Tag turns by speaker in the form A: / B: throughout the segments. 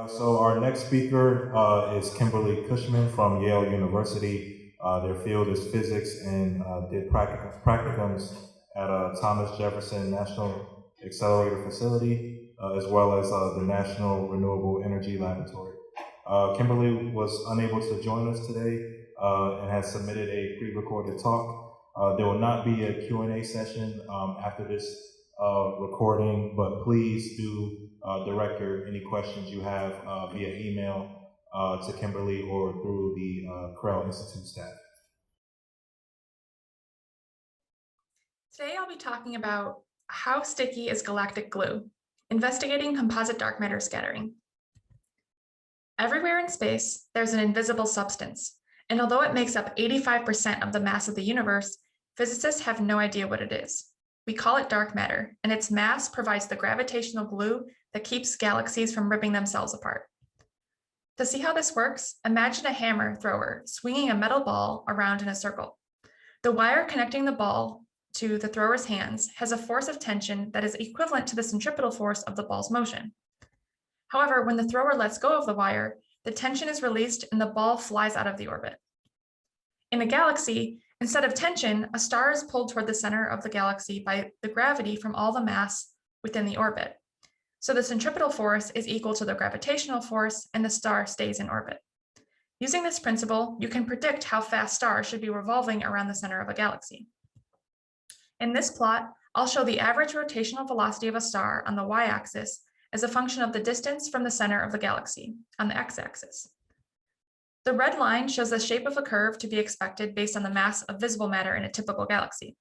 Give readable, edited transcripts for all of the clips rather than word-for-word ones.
A: So our next speaker is Kimberly Cushman from Yale University. Their field is physics and did practicums at Thomas Jefferson National Accelerator Facility, as well as the National Renewable Energy Laboratory. Kimberly was unable to join us today and has submitted a pre-recorded talk. There will not be a Q&A session after this recording, but please do direct any questions you have via email to Kimberly or through the Krell Institute staff.
B: Today I'll be talking about how sticky is galactic glue, investigating composite dark matter scattering. Everywhere in space, there's an invisible substance, and although it makes up 85% of the mass of the universe, physicists have no idea what it is. We call it dark matter, and its mass provides the gravitational glue that keeps galaxies from ripping themselves apart. To see how this works, imagine a hammer thrower swinging a metal ball around in a circle. The wire connecting the ball to the thrower's hands has a force of tension that is equivalent to the centripetal force of the ball's motion. However, when the thrower lets go of the wire, the tension is released and the ball flies out of the orbit. In a galaxy, instead of tension, a star is pulled toward the center of the galaxy by the gravity from all the mass within the orbit. So the centripetal force is equal to the gravitational force and the star stays in orbit. Using this principle, you can predict how fast stars should be revolving around the center of a galaxy. In this plot, I'll show the average rotational velocity of a star on the y-axis as a function of the distance from the center of the galaxy on the x-axis. The red line shows the shape of a curve to be expected based on the mass of visible matter in a typical galaxy.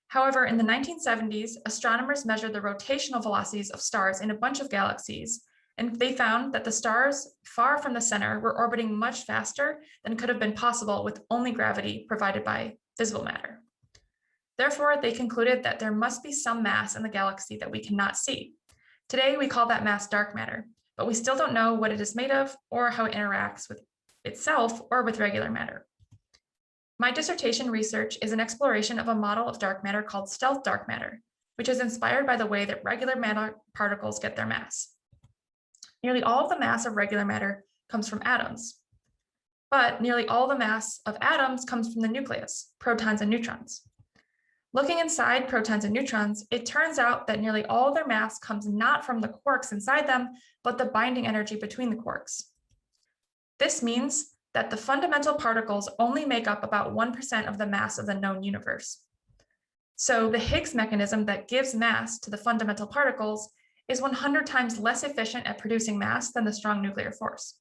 B: However, in the 1970s, astronomers measured the rotational velocities of stars in a bunch of galaxies, and they found that the stars far from the center were orbiting much faster than could have been possible with only gravity provided by visible matter. Therefore, they concluded that there must be some mass in the galaxy that we cannot see. Today, we call that mass dark matter, but we still don't know what it is made of or how it interacts with itself or with regular matter. My dissertation research is an exploration of a model of dark matter called stealth dark matter, which is inspired by the way that regular matter particles get their mass. Nearly all of the mass of regular matter comes from atoms, but nearly all the mass of atoms comes from the nucleus, protons and neutrons. Looking inside protons and neutrons, it turns out that nearly all their mass comes not from the quarks inside them, but the binding energy between the quarks. This means that the fundamental particles only make up about 1% of the mass of the known universe. So the Higgs mechanism that gives mass to the fundamental particles is 100 times less efficient at producing mass than the strong nuclear force.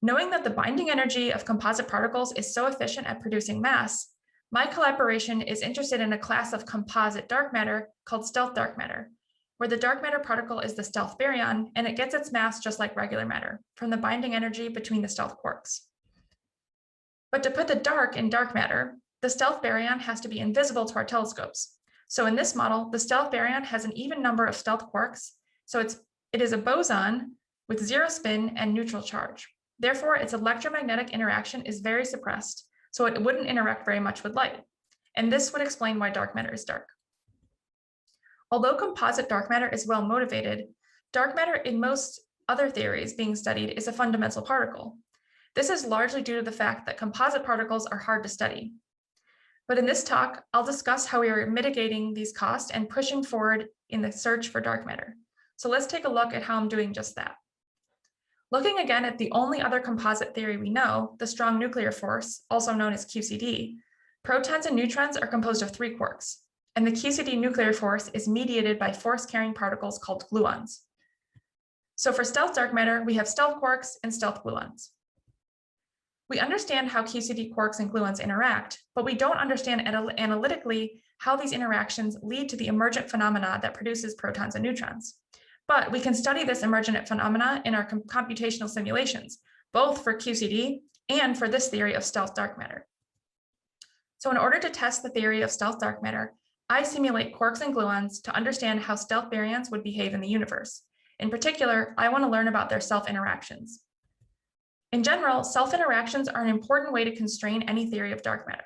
B: Knowing that the binding energy of composite particles is so efficient at producing mass, my collaboration is interested in a class of composite dark matter called stealth dark matter, where the dark matter particle is the stealth baryon, and it gets its mass just like regular matter, from the binding energy between the stealth quarks. But to put the dark in dark matter, the stealth baryon has to be invisible to our telescopes. So in this model, the stealth baryon has an even number of stealth quarks, so it is a boson with zero spin and neutral charge. Therefore, its electromagnetic interaction is very suppressed, so it wouldn't interact very much with light. And this would explain why dark matter is dark. Although composite dark matter is well motivated, dark matter in most other theories being studied is a fundamental particle. This is largely due to the fact that composite particles are hard to study. But in this talk, I'll discuss how we are mitigating these costs and pushing forward in the search for dark matter. So let's take a look at how I'm doing just that. Looking again at the only other composite theory we know, the strong nuclear force, also known as QCD, protons and neutrons are composed of 3 quarks, and the QCD nuclear force is mediated by force-carrying particles called gluons. So for stealth dark matter, we have stealth quarks and stealth gluons. We understand how QCD quarks and gluons interact, but we don't understand analytically how these interactions lead to the emergent phenomena that produces protons and neutrons. But we can study this emergent phenomena in our computational simulations, both for QCD and for this theory of stealth dark matter. So in order to test the theory of stealth dark matter, I simulate quarks and gluons to understand how stealth baryons would behave in the universe. In particular, I want to learn about their self-interactions. In general, self-interactions are an important way to constrain any theory of dark matter.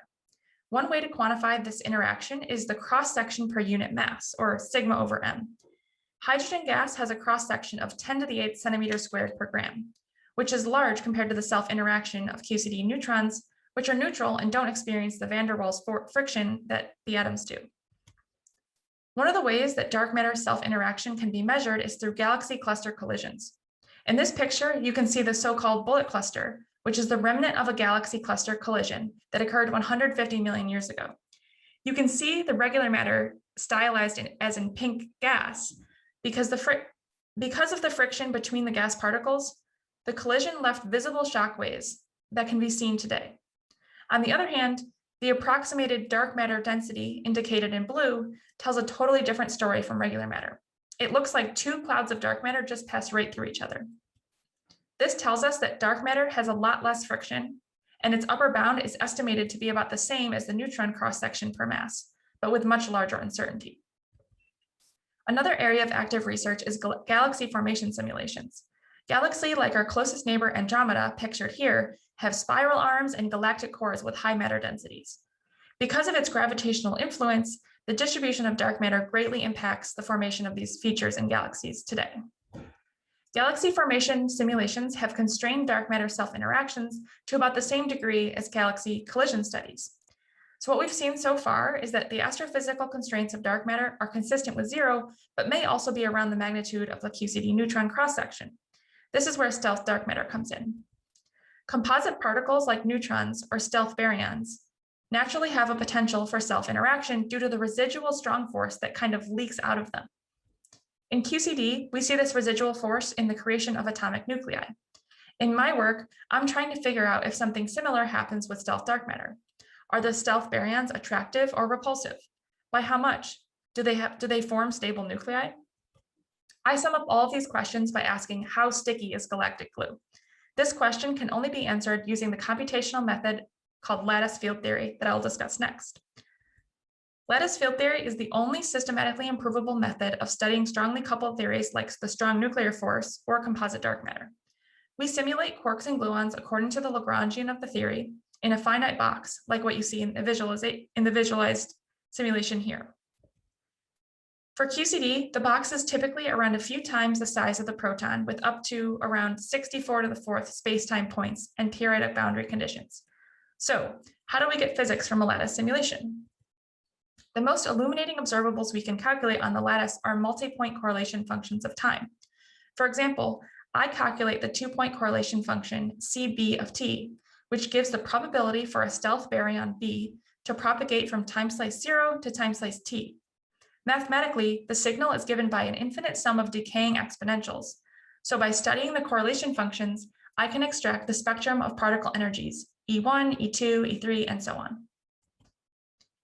B: One way to quantify this interaction is the cross-section per unit mass, or sigma over m. Hydrogen gas has a cross-section of 10 to the 8th centimeters squared per gram, which is large compared to the self-interaction of QCD neutrons, which are neutral and don't experience the van der Waals friction that the atoms do. One of the ways that dark matter self-interaction can be measured is through galaxy cluster collisions. In this picture, you can see the so-called bullet cluster, which is the remnant of a galaxy cluster collision that occurred 150 million years ago. You can see the regular matter stylized as in pink gas because of the friction between the gas particles. The collision left visible shock waves that can be seen today. On the other hand, the approximated dark matter density indicated in blue tells a totally different story from regular matter. It looks like two clouds of dark matter just passed right through each other. This tells us that dark matter has a lot less friction, and its upper bound is estimated to be about the same as the neutron cross-section per mass, but with much larger uncertainty. Another area of active research is galaxy formation simulations. Galaxies like our closest neighbor Andromeda, pictured here, have spiral arms and galactic cores with high matter densities. Because of its gravitational influence, the distribution of dark matter greatly impacts the formation of these features in galaxies today. Galaxy formation simulations have constrained dark matter self-interactions to about the same degree as galaxy collision studies. So what we've seen so far is that the astrophysical constraints of dark matter are consistent with zero, but may also be around the magnitude of the QCD neutron cross-section. This is where stealth dark matter comes in. Composite particles like neutrons or stealth baryons naturally have a potential for self-interaction due to the residual strong force that kind of leaks out of them. In QCD, we see this residual force in the creation of atomic nuclei. In my work, I'm trying to figure out if something similar happens with stealth dark matter. Are the stealth baryons attractive or repulsive? By how much? Do they form stable nuclei? I sum up all of these questions by asking, how sticky is galactic glue? This question can only be answered using the computational method called lattice field theory that I'll discuss next. Lattice field theory is the only systematically improvable method of studying strongly coupled theories like the strong nuclear force or composite dark matter. We simulate quarks and gluons according to the Lagrangian of the theory in a finite box, like what you see in the visualized simulation here. For QCD, the box is typically around a few times the size of the proton with up to around 64 to the fourth space-time points and periodic boundary conditions. So how do we get physics from a lattice simulation? The most illuminating observables we can calculate on the lattice are multi-point correlation functions of time. For example, I calculate the 2-point correlation function CB of t, which gives the probability for a stealth baryon B to propagate from time slice 0 to time slice t. Mathematically, the signal is given by an infinite sum of decaying exponentials. So by studying the correlation functions, I can extract the spectrum of particle energies, E1, E2, E3, and so on.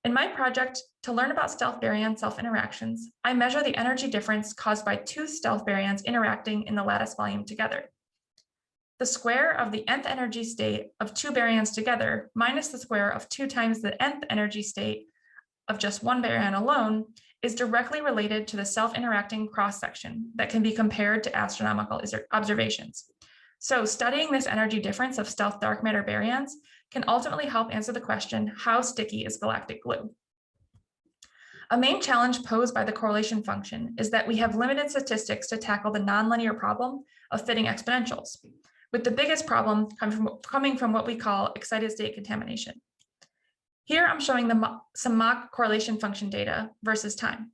B: In my project, to learn about stealth baryon self-interactions, I measure the energy difference caused by two stealth baryons interacting in the lattice volume together. The square of the nth energy state of two baryons together minus the square of 2 times the nth energy state of just one baryon alone is directly related to the self-interacting cross-section that can be compared to astronomical observations. So studying this energy difference of stealth dark matter baryons can ultimately help answer the question, how sticky is galactic glue? A main challenge posed by the correlation function is that we have limited statistics to tackle the nonlinear problem of fitting exponentials, with the biggest problem coming from what we call excited state contamination. Here I'm showing some mock correlation function data versus time.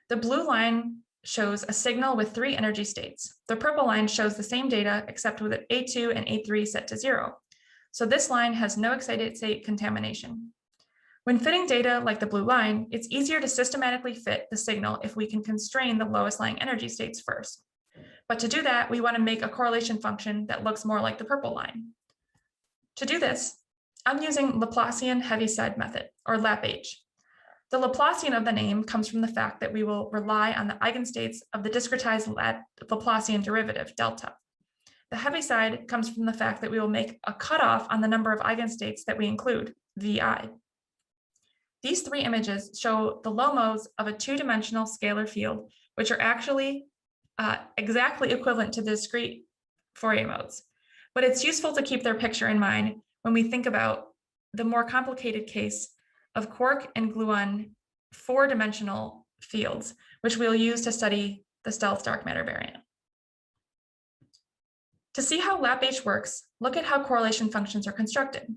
B: The blue line shows a signal with 3 energy states. The purple line shows the same data except with A2 and A3 set to 0. So this line has no excited state contamination. When fitting data like the blue line, it's easier to systematically fit the signal if we can constrain the lowest lying energy states first. But to do that, we want to make a correlation function that looks more like the purple line. To do this, I'm using Laplacian Heaviside method, or LAPH. The Laplacian of the name comes from the fact that we will rely on the eigenstates of the discretized Laplacian derivative, delta. The Heaviside comes from the fact that we will make a cutoff on the number of eigenstates that we include, VI. These 3 images show the low modes of a 2-dimensional scalar field, which are actually exactly equivalent to the discrete Fourier modes. But it's useful to keep their picture in mind when we think about the more complicated case of quark and gluon 4-dimensional fields, which we'll use to study the stealth dark matter variant. To see how LAP-H works, look at how correlation functions are constructed.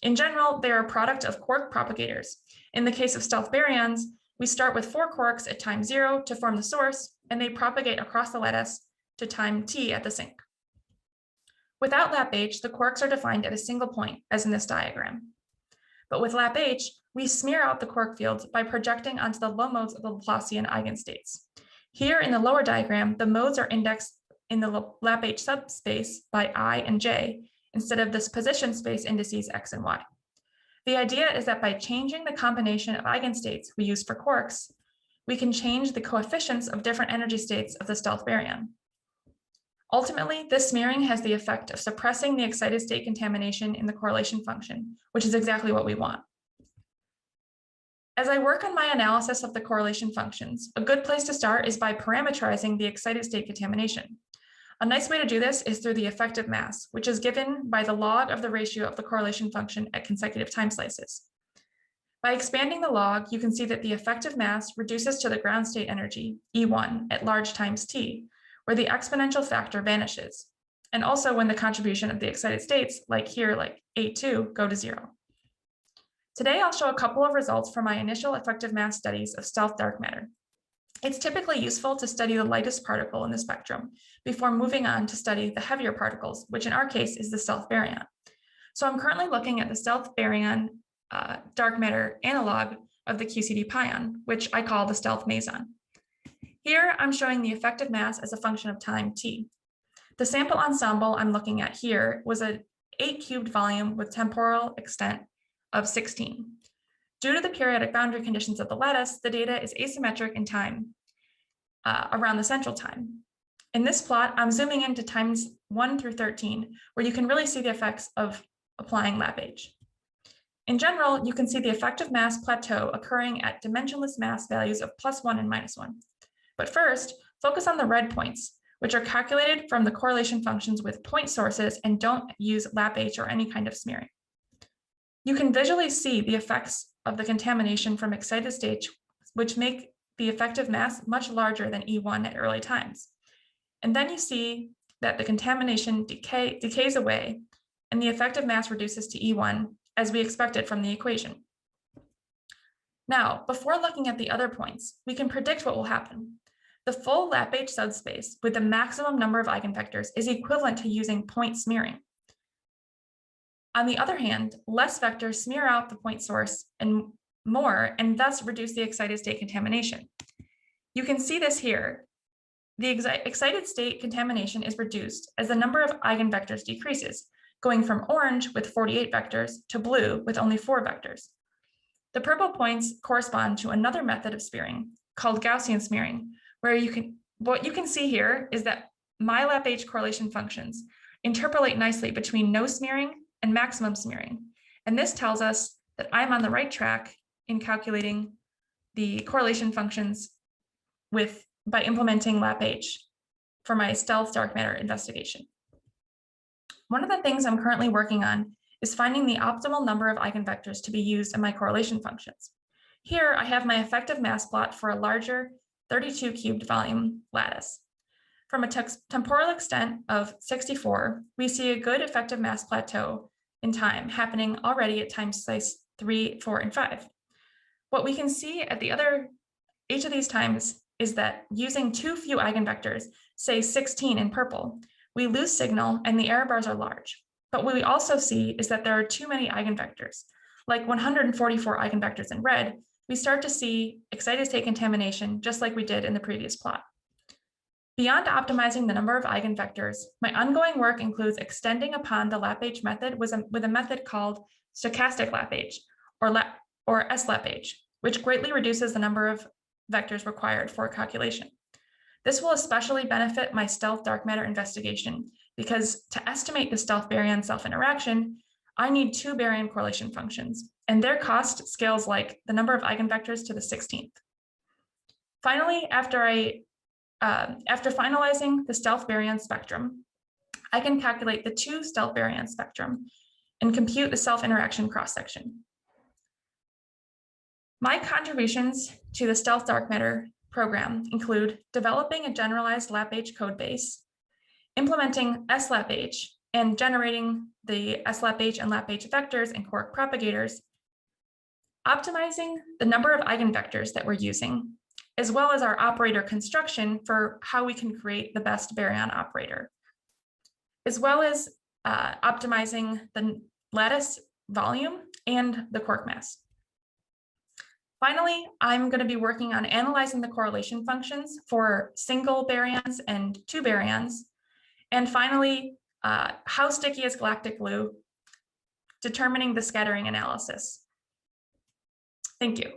B: In general, they are a product of quark propagators. In the case of stealth baryons, we start with 4 quarks at time 0 to form the source, and they propagate across the lattice to time t at the sink. Without LAP-H, the quarks are defined at a single point, as in this diagram. But with LAP-H, we smear out the quark fields by projecting onto the low modes of the Laplacian eigenstates. Here in the lower diagram, the modes are indexed in the LAP-H subspace by I and j, instead of this position space indices x and y. The idea is that by changing the combination of eigenstates we use for quarks, we can change the coefficients of different energy states of the stealth baryon. Ultimately, this smearing has the effect of suppressing the excited state contamination in the correlation function, which is exactly what we want. As I work on my analysis of the correlation functions, a good place to start is by parameterizing the excited state contamination. A nice way to do this is through the effective mass, which is given by the log of the ratio of the correlation function at consecutive time slices. By expanding the log, you can see that the effective mass reduces to the ground state energy, E1, at large times t, where the exponential factor vanishes, and also when the contribution of the excited states, like here, like A2, go to 0. Today, I'll show a couple of results from my initial effective mass studies of stealth dark matter. It's typically useful to study the lightest particle in the spectrum before moving on to study the heavier particles, which in our case is the stealth baryon. So I'm currently looking at the stealth baryon dark matter analog of the QCD pion, which I call the stealth meson. Here, I'm showing the effective mass as a function of time t. The sample ensemble I'm looking at here was an 8-cubed volume with temporal extent of 16. Due to the periodic boundary conditions of the lattice, the data is asymmetric in time around the central time. In this plot, I'm zooming into times 1 through 13, where you can really see the effects of applying LAP-H. In general, you can see the effective mass plateau occurring at dimensionless mass values of +1 and -1. But first, focus on the red points, which are calculated from the correlation functions with point sources and don't use LAP-H or any kind of smearing. You can visually see the effects of the contamination from excited states, which make the effective mass much larger than E1 at early times. And then you see that the contamination decays away and the effective mass reduces to E1 as we expected from the equation. Now, before looking at the other points, we can predict what will happen. The full LAP-H subspace with the maximum number of eigenvectors is equivalent to using point smearing. On the other hand, less vectors smear out the point source and more, and thus reduce the excited state contamination. You can see this here. The excited state contamination is reduced as the number of eigenvectors decreases, going from orange with 48 vectors to blue with only 4 vectors. The purple points correspond to another method of smearing called Gaussian smearing, where what you can see here is that my LAP-H correlation functions interpolate nicely between no smearing and maximum smearing. And this tells us that I'm on the right track in calculating the correlation functions by implementing LAP-H for my stealth dark matter investigation. One of the things I'm currently working on is finding the optimal number of eigenvectors to be used in my correlation functions. Here, I have my effective mass plot for a larger 32 cubed volume lattice. From a temporal extent of 64, we see a good effective mass plateau in time happening already at time slice 3, 4, and 5. What we can see at each of these times is that using too few eigenvectors, say 16 in purple, we lose signal and the error bars are large. But what we also see is that there are too many eigenvectors. Like 144 eigenvectors in red, we start to see excited state contamination just like we did in the previous plot. Beyond optimizing the number of eigenvectors, my ongoing work includes extending upon the LAP-H method with a method called stochastic LAP-H or SLAP-H, which greatly reduces the number of vectors required for a calculation. This will especially benefit my stealth dark matter investigation because to estimate the stealth baryon self-interaction, I need 2 baryon correlation functions, and their cost scales like the number of eigenvectors to the 16th. Finally, after finalizing the stealth baryon spectrum, I can calculate the 2 stealth baryon spectrum and compute the self-interaction cross-section. My contributions to the stealth dark matter program include developing a generalized LabH code base, implementing SLabH and generating the SLabH and LabH vectors and quark propagators, optimizing the number of eigenvectors that we're using, as well as our operator construction for how we can create the best baryon operator, as well as optimizing the lattice volume and the quark mass. Finally, I'm going to be working on analyzing the correlation functions for single baryons and two baryons. And finally, how sticky is galactic glue, determining the scattering analysis. Thank you.